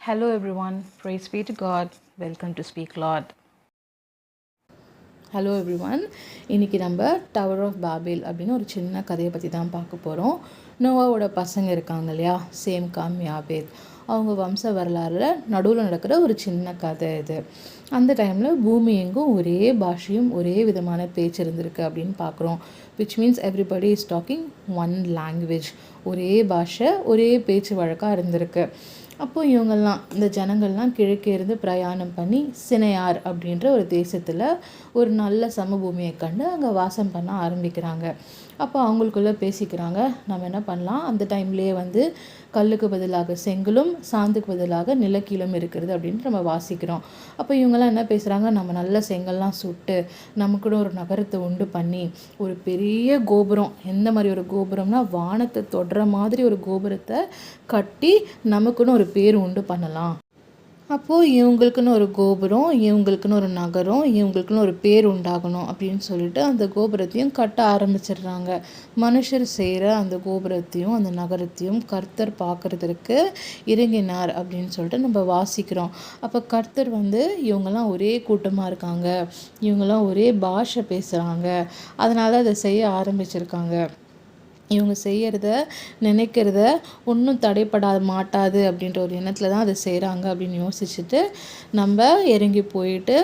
Hello everyone, praise be to God. Welcome to Speak Lord. Hello everyone. இன்றைக்கி நம்ம tower of Babel அப்படின்னு ஒரு சின்ன கதையை பற்றி தான் பார்க்க போகிறோம். நோவாவோட பசங்க இருக்காங்க இல்லையா, சேம் காம் யாபேத், அவங்க வம்ச வரலாறுல நடுவில் நடக்கிற ஒரு சின்ன கதை இது. அந்த டைமில் பூமி எங்கும் ஒரே பாஷையும் ஒரே விதமான பேச்சு இருந்திருக்கு அப்படின்னு பார்க்குறோம். Which means everybody is talking one language. ஒரே பாஷை ஒரே பேச்சு வழக்காக இருந்திருக்கு. அப்போது இவங்கெல்லாம் இந்த ஜனங்கள்லாம் கிழக்கே இருந்து பிரயாணம் பண்ணி சினையார் அப்படின்ற ஒரு தேசத்தில் ஒரு நல்ல சமபூமியை கண்டு அங்கே வாசம் பண்ண ஆரம்பிக்கிறாங்க. அப்போ அவங்களுக்குள்ளே பேசிக்கிறாங்க, நம்ம என்ன பண்ணலாம், அந்த டைம்லேயே கல்லுக்கு பதிலாக செங்கலும் சாந்துக்கு பதிலாக நிலக்கீலும் இருக்கிறது அப்படின்ட்டு நம்ம வாசிக்கிறோம். அப்போ இவங்கெல்லாம் என்ன பேசுகிறாங்க, நம்ம நல்ல செங்கல்லாம் சுட்டு நமக்குன்னு ஒரு நகரத்தை உண்டு பண்ணி ஒரு பெரிய கோபுரம், எந்த மாதிரி ஒரு கோபுரம்னா வானத்தை தொடுற மாதிரி ஒரு கோபுரத்தை கட்டி நமக்குன்னு ஒரு பேர் உண்டு பண்ணலாம். அப்போது இவங்களுக்குன்னு ஒரு கோபுரம், இவங்களுக்குன்னு ஒரு நகரம், இவங்களுக்குன்னு ஒரு பேர் உண்டாகணும் அப்படின்னு சொல்லிட்டு அந்த கோபுரத்தையும் கட்ட ஆரம்பிச்சிடுறாங்க. மனுஷர் செய்கிற அந்த கோபுரத்தையும் அந்த நகரத்தையும் கர்த்தர் பார்க்குறதுக்கு இறங்கினார் அப்படின்னு சொல்லிட்டு நம்ம வாசிக்கிறோம். அப்போ கர்த்தர் இவங்கெல்லாம் ஒரே கூட்டமாக இருக்காங்க, இவங்கெல்லாம் ஒரே பாஷை பேசுகிறாங்க, அதனால் அதை செய்ய ஆரம்பிச்சிருக்காங்க. இவங்க செய்கிறத நினைக்கிறத ஒன்றும் தடைப்பட மாட்டாது அப்படின்ற ஒரு எண்ணத்தில் தான் அதை செய்கிறாங்க அப்படின்னு யோசிச்சுட்டு நம்ம இறங்கி போயிட்டு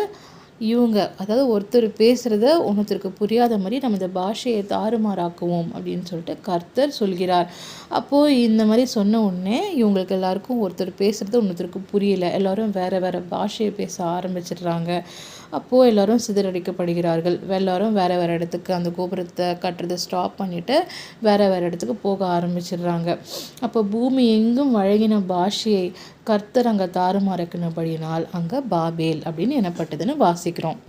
இவங்க, அதாவது ஒருத்தர் பேசுகிறத ஒருத்தருக்கு புரியாத மாதிரி நம்ம இந்த பாஷையை தாறுமாறாக்குவோம் அப்படின்னு சொல்லிட்டு கர்த்தர் சொல்கிறார். அப்போது இந்த மாதிரி சொன்ன உடனே இவங்களுக்கு எல்லாருக்கும் ஒருத்தர் பேசுகிறது ஒருத்தருக்கு புரியல, எல்லோரும் வேறு வேறு பாஷையை பேச ஆரம்பிச்சிடுறாங்க. அப்போது எல்லோரும் சிதறடிக்கப்படுகிறார்கள். எல்லோரும் வேறு வேறு இடத்துக்கு அந்த கோபுரத்தை கட்டுறதை ஸ்டாப் பண்ணிவிட்டு வேறு வேறு இடத்துக்கு போக ஆரம்பிச்சிடுறாங்க. அப்போ பூமி எங்கும் வழங்கின பாஷையை கர்த்தர் அங்கே தாறுமாறக்கினபடியினால் அங்கே பாபேல் அப்படின்னு எனப்பட்டதுன்னு வாசிக்கிறோம்.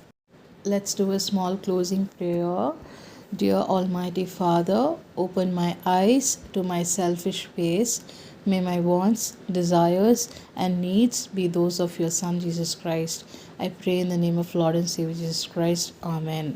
Let's do a small closing prayer. Dear Almighty Father, open my eyes to my selfish ways. May my wants, desires and needs be those of your Son Jesus Christ. I pray in the name of Lord and Savior Jesus Christ. Amen.